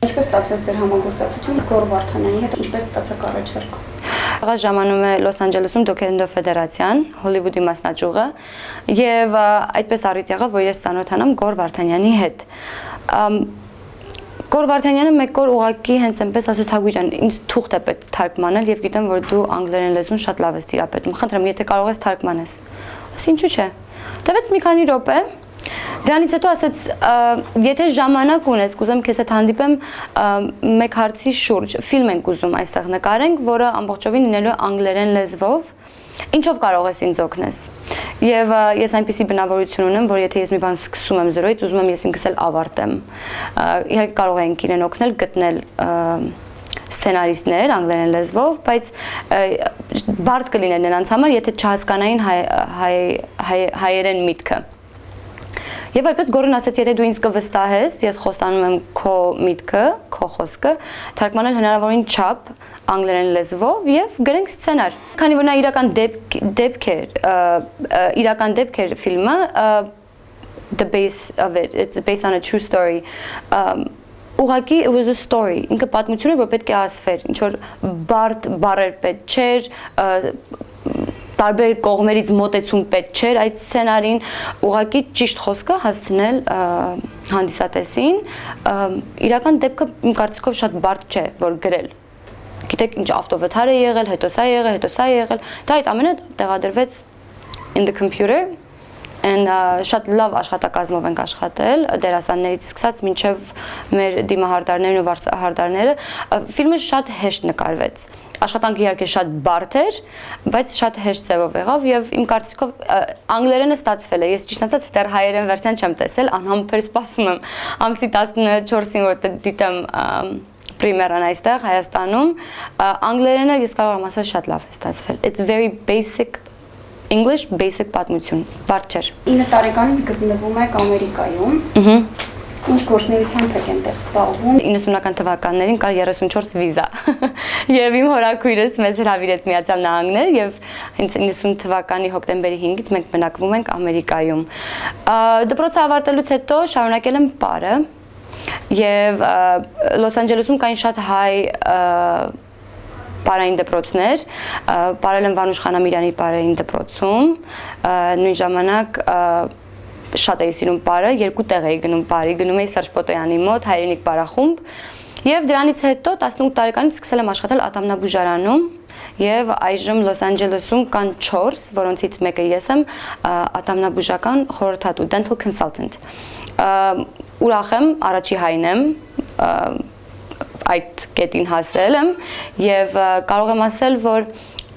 Ինչպես ստացվեց ձեր համագործակցությունը Գոռ Վարդանյանի հետ, ինչպես ստացաք առաջարկը։ Աղա ժամանում է Լոս Անջելեսում Դոկենդո ֆեդերացիան, Հոլիվուդի մասնաճյուղը, եւ այդպես առիթ եղավ, որ ես ծանոթանամ Գոռ Վարդանյանի հետ։ Գոռ Վարդանյանը մեկ օր ուղղակի հենց այնպես ասեց Թագուջան, ինձ թուղթ է պետք թարգմանել եւ գիտեմ, որ դու անգլերեն լեզուն շատ լավ ես տիրապետում։ Խնդրեմ, եթե կարող ես թարգմանես։ Ասի ինչու՞ չէ։ Տվեց մի քանի րոպե։ Դրանից հետո ասեց, եթե ժամանակ ունես, կուզեմ քեզ հետ հանդիպեմ մեկ հարցի շուրջ, ֆիլմ ենք ուզում այստեղ նկարենք, որը ամբողջովին լինելու է անգլերեն լեզվով, ինչով կարող ես ինձ օգնես։ Եվ ես այնպիսի բնավորություն ունեմ, որ եթե ես մի բան սկսում եմ զրոյից, ուզում եմ ես ինքս էլ ավարտեմ։ Իհարկե կարող ենք իրեն օգնել գտնել սցենարիստներ անգլերեն լեզվով, բայց բարդ կլիներ նրանց համար, եթե չհասկանային հայերեն միտքը։ Եվ այդպես Գոռն ասաց, եթե դու ինձ կվստահես, ես խոստանում եմ քո միտքը, քո խոսքը, թարգմանել հնարավորին չափ անգլերեն լեզվով եւ գրենք սցենար։ Քանի որ նա իրական դեպք էր ֆիլմը, the base of it's based on a true story. Ուղղակի it was a story, ինքը պատմություն է, որ պետք է ասվեր, ինչ որ բարդ բառեր պետք չէր, տարբեր կողմերից մոտեցում պետք չէր այդ սցենարին, ուղղակի ճիշտ խոսքը հասցնել հանդիսատեսին, իրական դեպքը իմ կարծիքով շատ բարդ չէ, որ գրել։ Գիտեք ինչ ավտովթար է եղել, հետո սա եղել, հետո սա եղել, դա այդ ամենը տեղադրվեց in the computer շատ լավ աշխատակազմով ենք աշխատել, դերասաններից սկսած մինչև մեր դիմահարդարներն ու վարդարները, ֆիլմը շատ հեշտ նկարվեց։ Աշխատանքը իհարկե շատ բարդ էր, բայց շատ հեշտ ձևով եղավ եւ իմ կարծիքով անգլերենը ստացվել է։ Ես ճիշտ ասած դեռ հայերեն վերսիան չեմ տեսել, անհամբեր սպասում եմ ամսի 14-ին որ դիտեմ պրեմիերան այստեղ Հայաստանում։ Անգլերենը ես կարող եմ ասել շատ լավ է ստացվել։ It's very basic English basic պատմություն, բարդ չէր։ 9 տարեկանից գտնվում եք Ամերիկայում։ Ինչ գործունեությամբ եք այնտեղ զբաղվում։ 90-ական թվականներին կար 34 վիզա։ Եվ իմ հորաքույրս մեզ հրավիրեց Միացյալ Նահանգներ եւ հենց 90 թվականի հոկտեմբերի 5-ից մենք բնակվում ենք Ամերիկայում։ Դպրոցը ավարտելուց հետո շարունակել եմ պարը եւ Լոս Անջելեսում կային շատ հայ պարային դպրոցներ, պարել եմ Վանուշ Խանամիրյանի պարային դպրոցում, նույն ժամանակ շատ էի սիրում պարը, երկու տեղ էի գնում պարի, գնում էի Սերժ Պոտոյանի մոտ, հայրենիք պարախումբ, եւ դրանից հետո 18 տարեկանից սկսել եմ աշխատել Ատամնաբուժարանում եւ այժմ Լոս Անջելեսում կան 4, որոնցից մեկը ես եմ, ատամնաբուժական խորհրդատու, dental consultant։ Ուրախ եմ, առաջի հայն եմ, այդ կետին հասել եմ եւ կարող եմ ասել, որ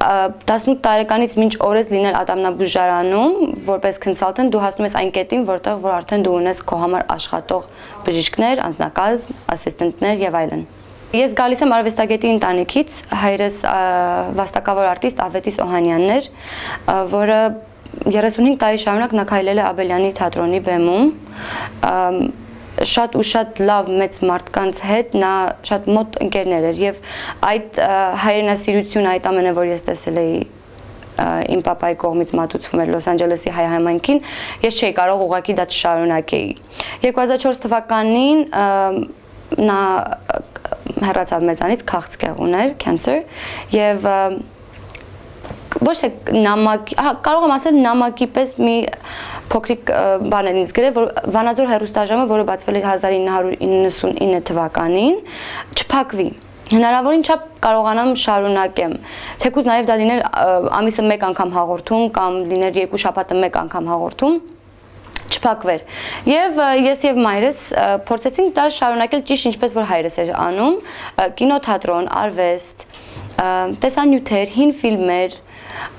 18 տարեկանից մինչ օրս լինել ատամնաբուժարանում որպես consultant դու հասնում ես այն կետին, որտեղ որ արդեն դու ունես քո համար աշխատող բժիշկներ, անձնակազմ, ասիստենտներ եւ այլն։ Ես գալիս եմ արվեստագետի ընտանիքից, հայրս վաստակավոր արտիստ Ավետիս Օհանյանն էր, որը 35 տարի շարունակ նա քայլել է Աբելյանի թատրոնի բեմում, շատ ու շատ լավ մեծ մարդկանց հետ նա շատ մոտ ընկերներ էր եւ այդ հայրենասիրությունը այդ ամենը որ ես տեսել էի իմ պապայի կողմից մատուցվում էր Լոս Անջելեսի հայ համայնքին ես չէի կարող ուղղակի դա չշարունակեի 2004 թվականին նա հեռացավ մեզանից քաղցկեղ ուներ cancer եւ ոչ թե նամակի, կարող եմ ասել նամակի պես մի փոքրիկ բան էր ինձ գրել, որ Վանաձոր հեռուստաժամը, որը բացվել էր 1999 թվականին, չփակվի։ Հնարավորին չափ կարողանամ շարունակեմ։ Թեկուզ նաև դա լիներ ամիսը մեկ անգամ հաղորդում կամ լիներ երկու շաբաթը մեկ անգամ հաղորդում, չփակվեր։ Եվ ես եւ մայրս փորձեցինք դա շարունակել ճիշտ ինչպես որ հայրս էր անում, կինոթատրոն, արվեստ, տեսանյութեր, հին ֆիլմեր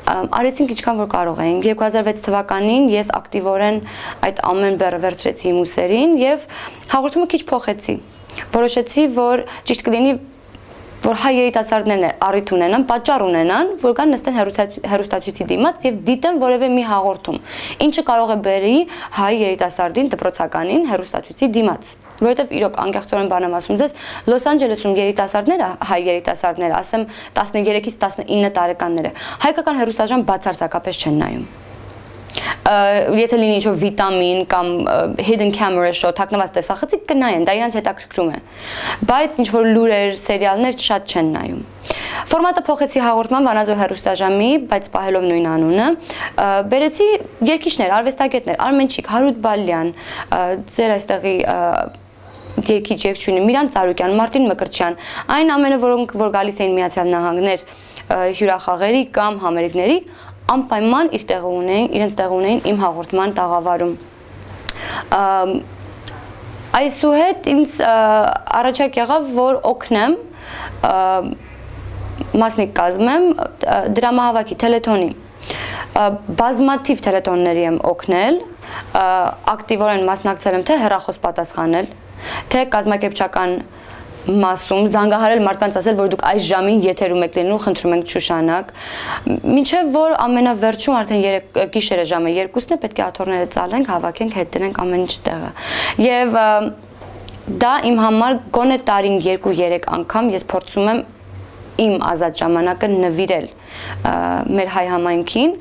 արեցինք ինչքան որ կարող էինք 2006 թվականին ես ակտիվորեն այդ ամեն բեռը վերցրեցի իմ ուսերին եւ հաղորդումը քիչ փոխեցի որոշեցի որ ճիշտ կլինի որ հայ երիտասարդներն առիթ ունենան, պատճառ ունենան, որ կան նստեն հեռուստացույցի դիմաց եւ դիտեն որևէ մի հաղորդում, ինչը կարող է բերի հայ երիտասարդին, դպրոցականին հեռուստացույցի դիմաց, որովհետեւ իրոք անկեղծորեն բան եմ ասում ձեզ, Լոս Անջելեսում երիտասարդները, հայ երիտասարդները, ասեմ 13-ից 19 տարեկանները, հայկական հեռուստաժամ բացարձակապես չեն նայում։ Եթե լինի ինչ-որ վիտամին կամ hidden camera show, թաքնված տեսախցիկ կնայեն, դա իրանց հետաքրքրում է։ Բայց ինչ-որ լուրեր, սերիալներ շատ չեն նայում։ Ֆորմատը փոխեցի հաղորդման Վանաձոր հեռուստաժամի, բայց պահելով նույն անունը։ Բերեցի երգիչներ, արվեստագետներ, Արմենչիկ, Հարութ Բալյան, ձեր այստեղի երգիչ երգչուհի Միրանտ Ծառուկյան, Մարտին Մկրտչյան, այն ամենը, որոնք որ գալիս էին Միացյալ Նահանգներ հյուրախաղերի կամ համերգների, անպայման իրենց տեղ ունեին իմ հաղորդման տաղավարում։ Այսուհետ ինձ առաջարկ եղավ, որ օգնեմ մասնիկ կազմեմ դրամահավաքի թելեթոնի։ Բազմաթիվ թելեթոնների եմ օգնել, ակտիվորեն մասնակցել եմ թե հեռախոս պատասխանել, թե կազմակերպչական մասում զանգահարել մարդկանց ասել, որ դուք այս ժամին եթերում եք լինելու, խնդրում ենք չուշանաք, մինչև որ ամենավերջում արդեն գիշերը ժամը 2-ն է, պետք է աթոռները ծալենք, հավաքենք, հետ դնենք ամեն ինչ տեղը։ Եվ դա իմ համար գոնե տարին 2-3 անգամ ես փորձում եմ իմ ազատ ժամանակը նվիրել մեր հայ համայնքին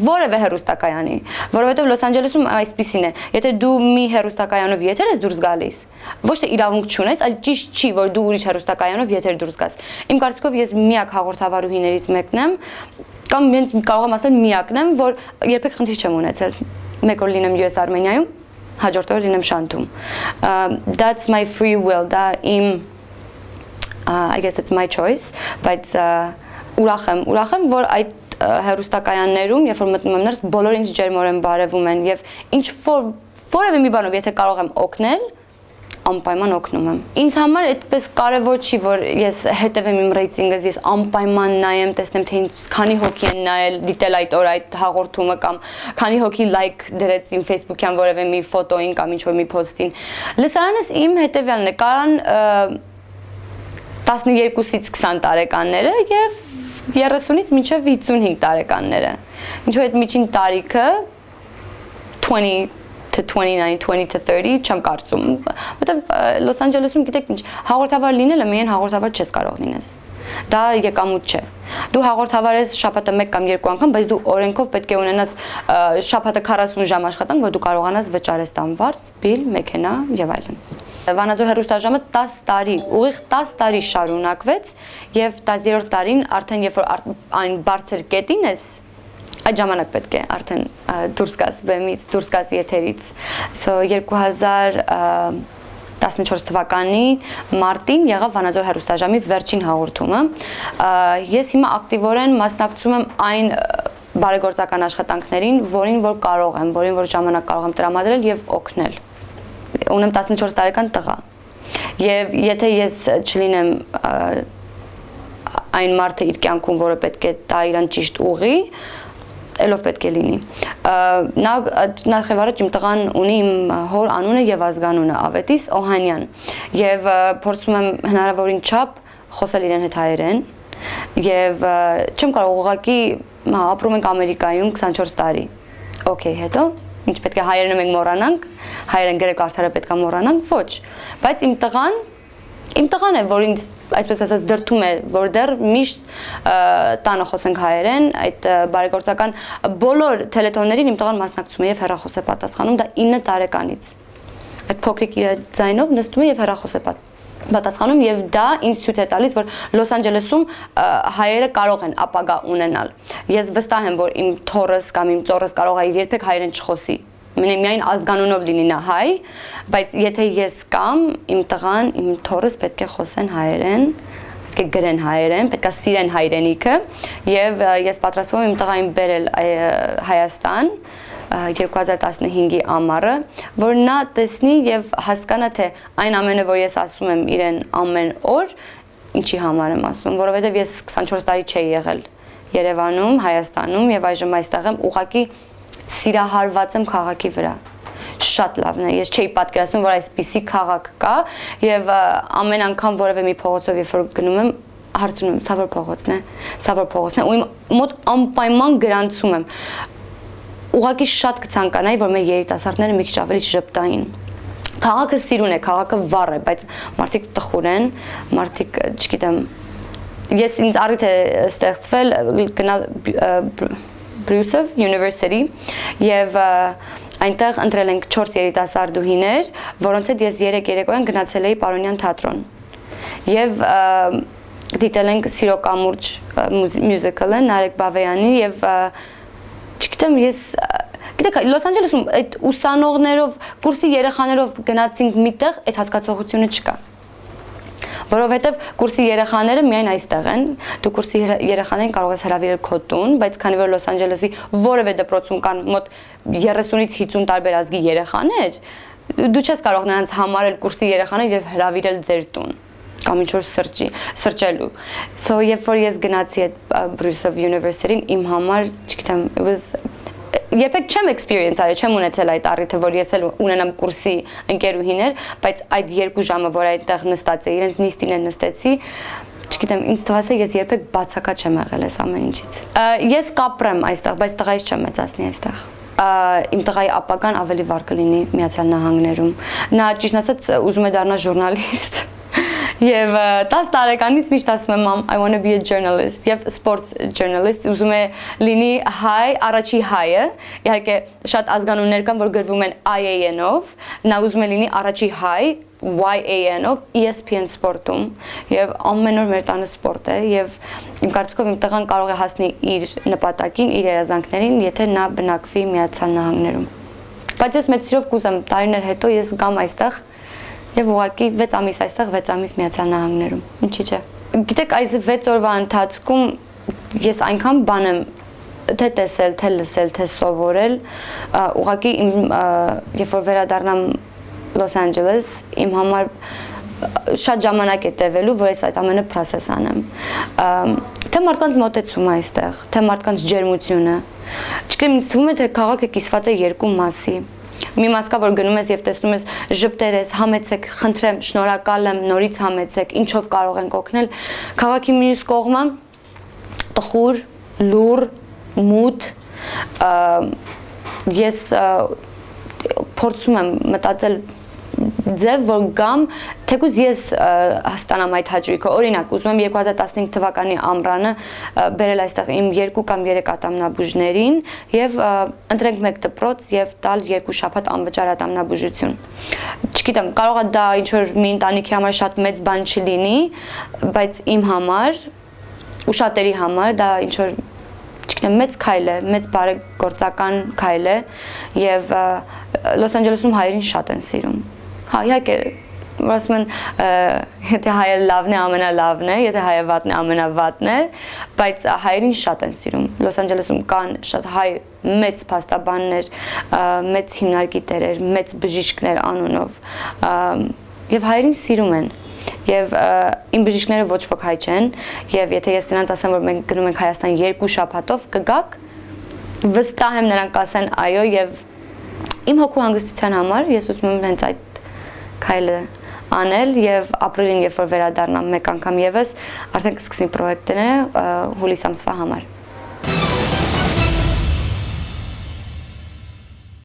որևէ հեռուստակայանի, որովհետև Լոս Անջելեսում այսպիսին է, եթե դու մի հեռուստակայանով եթեր ես դուրս գալիս, ոչ թե իրավունք չունես, այլ ճիշտ չի, որ դու ուրիշ հեռուստակայանով եթեր դուրս գաս։ Իմ կարծիքով ես միակ հաղորդավարուհիներից մեկն եմ, կամ կարող եմ ասել միակն եմ, որ երբեք խնդիր չեմ ունեցել։ Մեկ օր լինեմ US Armenia-ում, հաջորդ օր լինեմ Շանթում։ That's my free will, դա իմ I guess it's my choice, բայց ուրախ եմ, որ այդ հեռուստակայաններում, երբ որ մտնում եմ ներս, բոլորը ինձ ջերմորեն բարևում են եւ ինչ որևէ մի բանով եթե կարող եմ օգնել, անպայման օգնում եմ։ Ինձ համար այդպես կարևոր չի, որ ես հետևեմ իմ ռեյտինգս, ես անպայման նայեմ, տեսնեմ թե ինձ քանի հոգի են նայել, դիտել այդ օր այդ հաղորդումը կամ քանի հոգի լայք դրեց իմ Facebook-յան որևէ մի ֆոտոին կամ ինչ-որ մի post-ին։ Լսարանս իմ հետևյալն է, կարան 12-ից 20 տարեկանները եւ 30-ից մինչեւ 55 տարեկանները։ Ինչու այդ միջին տարիքը 20 to 29, 20 to 30 չեմ կարծում, որտեղ Լոս Անջելեսում գիտեք ինչ, հաղորդավար լինելը միայն հաղորդավար չես կարող լինես։ Դա եկամուտ չէ։ Դու հաղորդավար ես շաբաթը 1 կամ 2 անգամ, բայց դու օրենքով պետք է ունենաս շաբաթը 40 ժամ աշխատանք, որ դու կարողանաս վճարես տանվարձ, բիլ, մեքենա եւ այլն։ Վանաձոր հեռուստաժամը 10 տարի, ուղիղ 10 տարի շարունակվեց եւ 10-րդ տարին արդեն երբ որ այն բարձր կետին ես, այդ ժամանակ պետք է արդեն դուրս գաս բեմից, դուրս գաս եթերից։ So 2014 թվականի մարտին եղավ Վանաձոր հեռուստաժամի վերջին հաղորդումը։ Ես հիմա ակտիվորեն մասնակցում եմ այն բարեգործական աշխատանքներին, որին որ կարող եմ, որին որ ժամանակ կարող եմ տրամադրել եւ օգնել։ Ունեմ 14 տարեկան տղա։ Եվ եթե ես չլինեմ այն մարդը իր կյանքում, որը պետք է տա իրան ճիշտ ուղի, ելով պետք է լինի։ Նախ եւ առաջ իմ տղան ունի իմ հոր անունը եւ ազգանունը Ավետիս Օհանյան եւ փորձում եմ հնարավորին չափ խոսել իրեն հետ հայերեն եւ չեմ կարող ուղղակի ապրում ենք Ամերիկայում 24 տարի։ Okay, հետո ինչ պետք է հայերենը մենք մոռանանք, հայերեն գրել կարդալը պետք է մոռանանք, ոչ, բայց իմ տղան է, որ ինձ այսպես ասած դրթում է, որ դեռ միշտ տանը խոսենք հայերեն, այդ բարեգործական բոլոր թելեթոններին իմ տղան մասնակցում է եւ հեռախոս է պատասխանում, դա 9 տարեկանից։ Այդ փոքրիկ իր ձայնով նստում է եւ հեռախոս է պատասխանում եւ դա ինձ ցույց է տալիս, որ Լոս Անջելեսում հայերը կարող են ապագա ունենալ։ Ես վստահ եմ, որ իմ թորս կամ իմ ծորս կարող է երբեք հայերեն չխոսի։ Միայն ազգանունով լինի նա հայ, բայց եթե ես կամ իմ տղան, իմ թորս պետք է խոսեն հայերեն, պետք է գրեն հայերեն, պետք է սիրեն հայրենիքը եւ ես պատրաստվում եմ իմ տղային բերել Հայաստան 2015-ի ամառը, որ նա տեսնի եւ հասկանա թե այն ամենը, որ ես ասում եմ իրեն ամեն օր, ինչի համար եմ ասում, որովհետեւ ես 24 տարի չէի եղել Երևանում, Հայաստանում եւ այժմ այստեղ եմ ուղղակի սիրահարված եմ քաղաքի վրա։ Շատ լավն է։ Ես չէի պատկերացնում, որ այսպիսի քաղաք կա եւ ամեն անգամ որևէ մի փողոցով երբ որ գնում եմ, հարցնում եմ, սա որ փողոցն է, սա որ փողոցն է, ու իմ մոտ անպայման գրանցում եմ։ Ուղղակի շատ կցանկանայի, որ մեր երիտասարդները մի քիչ ավելի չժպտային։ Քաղաքը սիրուն է, քաղաքը վառ է, բայց մարդիկ տխուր են, մարդիկ, չգիտեմ, ես ինձ առիթ է ստեղծվել գնալ Brucev University եւ այնտեղ ընտրել ենք 4 երիտասարդուհիներ, որոնց հետ ես 3 երեկոյան գնացել էի Պարոնյան թատրոն։ Եվ դիտել ենք Սիրո կամուրջ մյուզիկլը Նարեկ Բավեյանի եւ չգիտեմ ես գիտեք Լոս Անջելեսում այդ ուսանողներով, կուրսի երեխաներով գնացինք միտեղ, այդ հասկացողությունը չկա։ Որովհետև կուրսի երեխաները միայն այստեղ են, դու կուրսի երեխաներին կարող ես հրավիրել քո տուն, բայց քանի որ Լոս Անջելեսի որևէ դպրոցում կան մոտ 30-ից 50 տարբեր ազգի երեխաներ, դու չես կարող նրանց համարել կուրսի երեխաներ եւ հրավիրել ձեր տուն կամ ինչ-որ սրճելու։ So երբ որ ես գնացի այդ Brucev University-ին, իմ համար, չգիտեմ, it was երբեք չեմ experience արել, չեմ ունեցել այդ առիթը, որ ես էլ ունենամ կուրսի ընկերուհիներ, բայց այդ 2 ժամը, որ այդտեղ նստած էի, իրենց նիստին էլ նստեցի, չգիտեմ, ինձ թվաց է ես երբեք բացակա չեմ եղել այս ամեն ինչից։ Ես կապրեմ այստեղ, բայց տղայից չեմ մեծացնի այստեղ։ Իմ տղայի ապագան ավելի վառ կլինի Միացյալ Նահանգներում։ Նա ճիշտ ասած ուզում է դառնալ ժուրնալիստ։ Եվ 10 տարեկանից միշտ ասում եմ I want to be a journalist եւ sports journalist ուզում է լինի հայ առաջի հայը իհարկե շատ ազգանուններ կան որ գրվում են IAN-ով նա ուզում է լինի առաջի հայ YAN-ով ESPN սպորտում եւ ամեն օր մեր տանը սպորտ է եւ իմ կարծիքով իմ տղան կարող է հասնել իր նպատակին իր երազանքներին եթե նա բնակվի Միացյալ Նահանգներում բայց ես մեծ սիրով կուզեմ տարիներ հետո ես գամ այստեղ Եվ ուղղակի 6 ամիս այստեղ 6 ամիս Միացյալ Նահանգներում։ Ինչի՞ չէ։ Գիտեք, այս 6 օրվա ընթացքում ես այնքան բան եմ թե տեսել, թե լսել, թե սովորել, ուղղակի երբ որ վերադառնամ Լոս Անջելես, իմ համար շատ ժամանակ է տևելու, որ ես այդ ամենը process անեմ։ Թե մարդկանց մոտեցումը այստեղ, թե մարդկանց ջերմությունը։ Չգիտեմ, ինձ թվում է թե քաղաքը կիսված է 2 մասի։ Մի մաս կա, որ գնում ես եւ տեսնում ես ժպտեր ես, համեցեք, խնդրեմ, շնորհակալ եմ, նորից համեցեք, ինչով կարող ենք օգնել։ Քաղաքի մյուս կողմը տխուր, լուռ, մութ, ես փորձում եմ մտածել ձև որ գամ թեկուզ ես հաստանամ այդ հաճույքը օրինակ ուզում եմ 2015 թվականի ամռանը բերել այստեղ իմ 2 կամ 3 ատամնաբուժներին եւ ընտրենք մեկ դպրոց եւ տալ 2 շաբաթ անվճար ատամնաբուժություն չգիտեմ կարող է դա ինչ որ մի ընտանիքի համար շատ մեծ բան չլինի բայց իմ համար ու շատերի համար դա ինչ որ չգիտեմ մեծ քայլ է մեծ բարեգործական քայլ է եւ Լոս Անջելեսում հայերին շատ են սիրում Հա, իհարկե, ասում են, եթե հայը լավն է, ամենալավն է, եթե հայը վատն է, ամենավատն է, բայց հայերին շատ են սիրում։ Լոս Անջելեսում կան շատ հայ մեծ փաստաբաններ, մեծ հիմնարկիչներ, մեծ բժիշկներ անունով, եւ հայերին սիրում են։ Եվ իմ բժիշկները ոչ ոք հայ չեն, եւ եթե ես նրանց ասեմ, որ մենք գնում ենք Հայաստան 2 շաբաթով, կգաք, վստահ եմ նրանք կասեն այո եւ իմ հոգու հանգստության համար ես ուզում եմ հենց այդ քայլը անել եւ ապրիլին երբ որ վերադառնամ մեկ անգամ եւս արդեն կսկսի պրոյեկտները հուլիս ամսվա համար